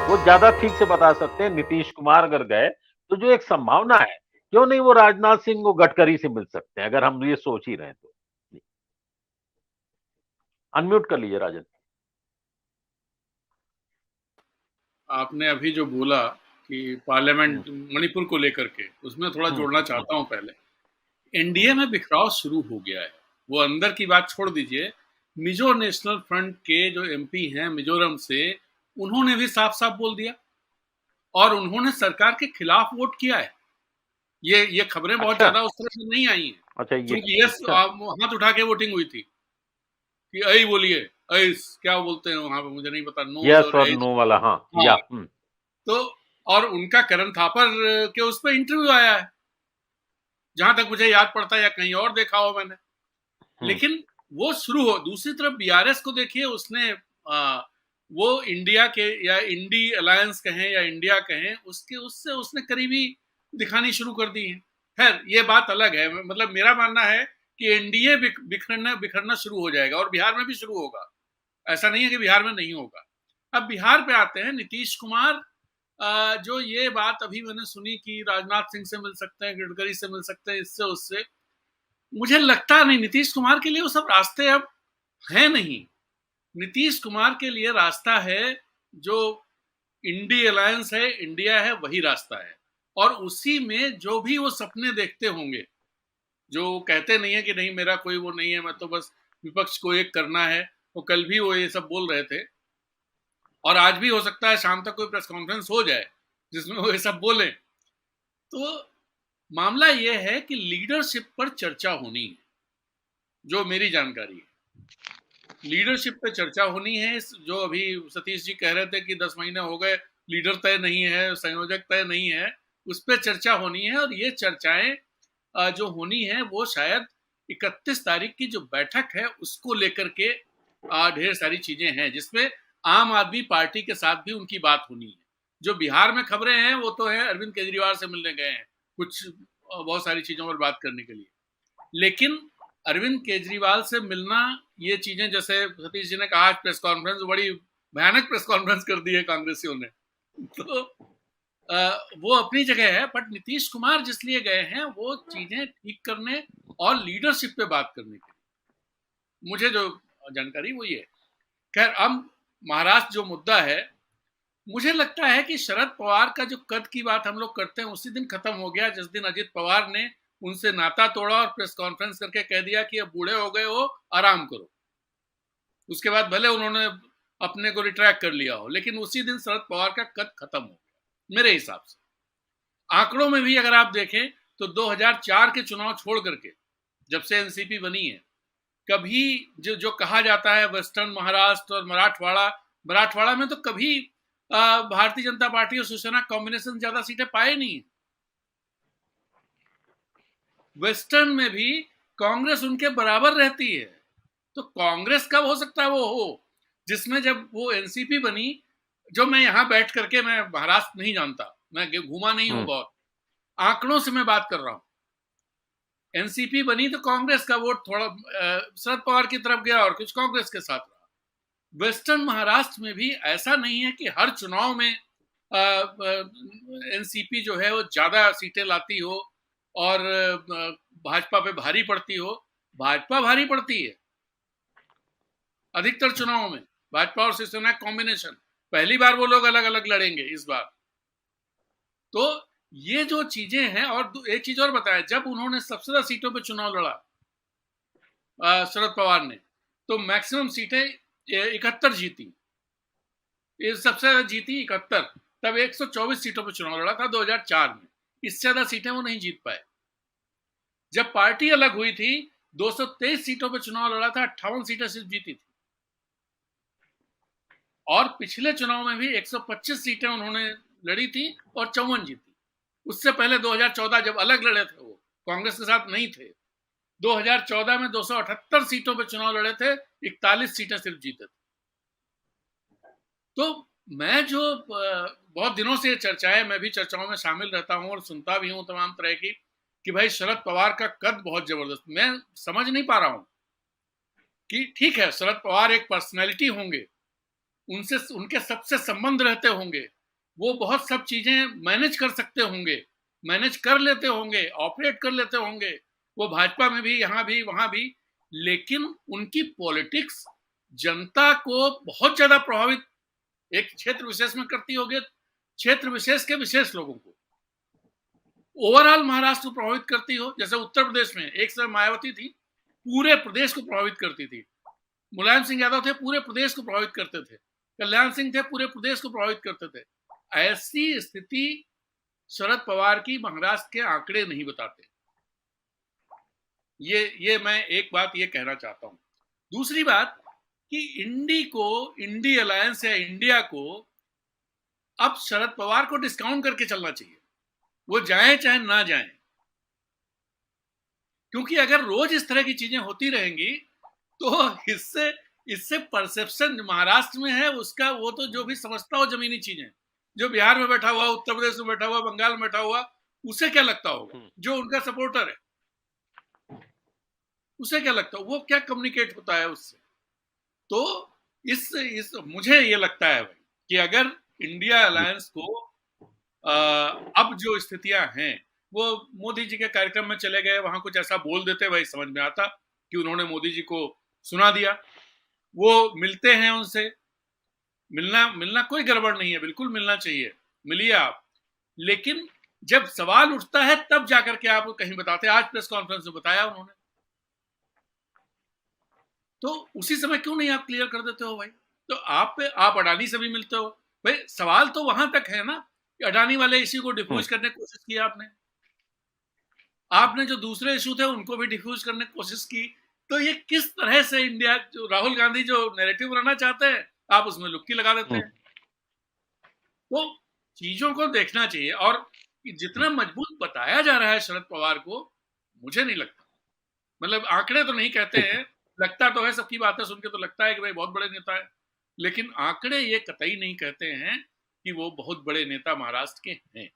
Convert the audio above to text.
वो ज्यादा ठीक से बता सकते हैं। नीतीश कुमार अगर गए तो जो एक संभावना है, क्यों नहीं वो राजनाथ सिंह को गडकरी से मिल सकते हैं, अगर हम ये सोच ही रहे हैं तो। अनम्यूट कर लीजिए राजन। आपने अभी जो बोला कि हम्म, पार्लियामेंट मणिपुर को लेकर के, उसमें थोड़ा हम्म, जोड़ना हम्म, चाहता हूं। पहले एनडीए हम्म। में बिखराव शुरू हो गया है। वो अंदर की बात छोड़ दीजिए, मिजो नेशनल फ्रंट के जो एमपी हैं मिजोरम से, उन्होंने भी साफ साफ बोल दिया और उन्होंने सरकार के खिलाफ वोट किया है। ये खबरें बहुत अच्छा। ज्यादा उस तरह से नहीं आई हैं, अच्छा ये। क्योंकि यस अच्छा। हाथ उठा के वोटिंग हुई थी कि ऐ बोलिए, ऐस क्या बोलते हैं वहां पे, मुझे नहीं पता, नोज यस और और ऐस। नो वाला, हाँ हाँ, या तो और उनका करण थापर के उस पर इंटरव्यू आया है, जहां तक मुझे याद पड़ता है, या कहीं और देखा हो मैंने। हम्म। लेकिन वो शुरू हो, दूसरी तरफ बीआरएस को देखिए, उसने वो इंडिया के या इंडी अलायंस कहें या इंडिया कहें, उसके उससे उसने करीबी दिखानी शुरू कर दी है। खैर ये बात अलग है, मतलब मेरा मानना है कि एनडीए बिखरना बिखरना शुरू हो जाएगा, और बिहार में भी शुरू होगा। ऐसा नहीं है कि बिहार में नहीं होगा। अब बिहार पे आते हैं, नीतीश कुमार, जो ये बात अभी मैंने सुनी कि राजनाथ सिंह से मिल सकते हैं, गडकरी से मिल सकते हैं, इससे उससे, मुझे लगता नहीं नीतीश कुमार के लिए वो सब रास्ते अब हैं नहीं। नीतीश कुमार के लिए रास्ता है जो इंडी अलायंस है, इंडिया है, वही रास्ता है। और उसी में जो भी वो सपने देखते होंगे, जो कहते नहीं है कि नहीं मेरा कोई वो नहीं है, मैं तो बस विपक्ष को एक करना है, वो कल भी वो ये सब बोल रहे थे, और आज भी हो सकता है शाम तक कोई प्रेस कॉन्फ्रेंस हो जाए जिसमें वो ये सब बोले। तो मामला ये है कि लीडरशिप पर चर्चा होनी है, जो मेरी जानकारी है। लीडरशिप पे चर्चा होनी है। जो अभी सतीश जी कह रहे थे कि 10 महीने हो गए, लीडर तय नहीं है, संयोजक तय नहीं है, उस पर चर्चा होनी है। और ये चर्चाएं जो होनी है वो शायद 31 तारीख की जो बैठक है उसको लेकर के ढेर सारी चीजें हैं, जिसमें आम आदमी पार्टी के साथ भी उनकी बात होनी है। जो बिहार में खबरें हैं वो तो है अरविंद केजरीवाल से मिलने गए हैं कुछ बहुत सारी चीजों पर बात करने के लिए। लेकिन अरविंद केजरीवाल से मिलना, ये चीजें जैसे सतीश जी ने कहा, प्रेस कॉन्फ्रेंस बड़ी भयानक प्रेस कॉन्फ्रेंस कर दी है कांग्रेसियों ने, तो वो अपनी जगह है। बट नीतीश कुमार जिस लिए गए हैं वो चीजें ठीक करने और लीडरशिप पे बात करने के लिए, मुझे जो जानकारी वो ये है। खैर अब महाराष्ट्र जो मुद्दा है, मुझे लगता है कि शरद पवार का जो कद की बात हम लोग करते हैं उसी दिन खत्म हो गया जिस दिन अजित पवार ने उनसे नाता तोड़ा और प्रेस कॉन्फ्रेंस करके कह दिया कि अब बूढ़े हो गए हो, आराम करो। उसके बाद भले उन्होंने अपने को रिट्रैक्ट कर लिया हो, लेकिन उसी दिन शरद पवार का कद खत्म हो गया मेरे हिसाब से। आंकड़ों में भी अगर आप देखें तो 2004 के चुनाव छोड़ करके जब से एनसीपी बनी है, कभी जो जो कहा जाता है वेस्टर्न महाराष्ट्र और मराठवाड़ा, मराठवाड़ा में तो कभी भारतीय जनता पार्टी और शिवसेना कॉम्बिनेशन ज्यादा सीटें पाए नहीं। वेस्टर्न में भी कांग्रेस उनके बराबर रहती है। तो कांग्रेस कब हो सकता है वो हो जिसमें, जब वो एनसीपी बनी, जो मैं यहां बैठ करके, मैं महाराष्ट्र नहीं जानता, मैं घूमा नहीं हूं हम्म। बहुत, आंकड़ों से मैं बात कर रहा हूं। एनसीपी बनी तो कांग्रेस का वोट थोड़ा शरद पवार की तरफ गया और कुछ कांग्रेस के साथ रहा। वेस्टर्न महाराष्ट्र में भी ऐसा नहीं है कि हर चुनाव में एनसीपी जो है वो ज्यादा सीटें लाती हो और भाजपा पे भारी पड़ती हो। भाजपा भारी पड़ती है अधिकतर चुनावों में, भाजपा और शिवसेना कॉम्बिनेशन। पहली बार वो लोग अलग अलग लड़ेंगे इस बार। तो ये जो चीजें हैं, और एक चीज और बताया, जब उन्होंने सबसे ज्यादा सीटों पे चुनाव लड़ा शरद पवार ने, तो मैक्सिमम सीटें 71 जीती, ये सबसे ज्यादा जीती 71। तब 124 सीटों पर चुनाव लड़ा था 2004 में, इससे ज्यादा सीटें वो नहीं जीत पाए। जब पार्टी अलग हुई थी 223 सीटों पर चुनाव लड़ा था, 58 सीटें सिर्फ जीती थी। और पिछले चुनाव में भी 125 सीटें उन्होंने लड़ी थी और 54 जीती। उससे पहले 2014 जब अलग लड़े थे, वो कांग्रेस के साथ नहीं थे, 2014 में 278 सीटों पर चुनाव लड़े थे, 41 सीटें सिर्फ जीते थे। तो मैं जो बहुत दिनों से ये चर्चाएं, मैं भी चर्चाओं में शामिल रहता हूं और सुनता भी हूं तमाम तरह की, कि भाई शरद पवार का कद बहुत जबरदस्त, मैं समझ नहीं पा रहा हूं कि ठीक है शरद पवार एक पर्सनैलिटी होंगे, उनसे उनके सबसे संबंध रहते होंगे, वो बहुत सब चीजें मैनेज कर सकते होंगे, मैनेज कर लेते होंगे, ऑपरेट कर लेते होंगे, वो भाजपा में भी, यहां भी, वहां भी, लेकिन उनकी पॉलिटिक्स जनता को बहुत ज्यादा प्रभावित एक क्षेत्र विशेष में करती होगी, क्षेत्र विशेष के विशेष लोगों को, ओवरऑल महाराष्ट्र को प्रभावित करती हो। जैसे उत्तर प्रदेश में एक समय मायावती थी, पूरे प्रदेश को प्रभावित करती थी, मुलायम सिंह यादव थे, पूरे प्रदेश को प्रभावित करते थे, कल्याण सिंह थे, पूरे प्रदेश को प्रभावित करते थे। ऐसी स्थिति शरद पवार की महाराष्ट्र के आंकड़े नहीं बताते। ये मैं एक बात ये कहना चाहता हूं। दूसरी बात कि इंडी अलायंस या इंडिया को अब शरद पवार को डिस्काउंट करके चलना चाहिए, वो जाए चाहे ना जाए, क्योंकि अगर रोज इस तरह की चीजें होती रहेंगी तो इससे परसेप्शन महाराष्ट्र में है उसका, वो तो जो भी समझता हो जमीनी चीजें, जो बिहार में बैठा हुआ, उत्तर प्रदेश में बैठा हुआ, बंगाल में बैठा हुआ, उसे क्या लगता होगा, जो उनका सपोर्टर है उसे क्या लगता है, वो क्या कम्युनिकेट होता है उससे। तो इस मुझे ये लगता है भाई कि अगर इंडिया अलायंस को अब जो स्थितियां हैं, वो मोदी जी के कार्यक्रम में चले गए, वहां कुछ ऐसा बोल देते, भाई समझ में आता कि उन्होंने मोदी जी को सुना दिया, वो मिलते हैं उनसे, मिलना कोई गड़बड़ नहीं है, बिल्कुल मिलना चाहिए, मिलिए आप, लेकिन जब सवाल उठता है तब जाकर के आप कहीं बताते। आज प्रेस कॉन्फ्रेंस में बताया उन्होंने, तो उसी समय क्यों नहीं आप क्लियर कर देते हो भाई। तो आप अडानी से भी मिलते हो भाई, सवाल तो वहां तक है ना कि अडानी वाले इश्यू को डिफ्यूज करने की कोशिश की आपने जो दूसरे इशू थे उनको भी डिफ्यूज करने की कोशिश की। तो ये किस तरह से इंडिया, जो राहुल गांधी जो नैरेटिव बनाना चाहते हैं, आप उसमें लुक्की लगा देते हैं। तो चीजों को देखना चाहिए, और जितना मजबूत बताया जा रहा है शरद पवार को, मुझे नहीं लगता, मतलब आंकड़े तो नहीं कहते हैं, लगता तो है, सबकी बातें सुन के तो लगता है कि भाई बहुत बड़े नेता है, लेकिन आंकड़े ये कतई नहीं कहते हैं कि वो बहुत बड़े नेता महाराष्ट्र के हैं।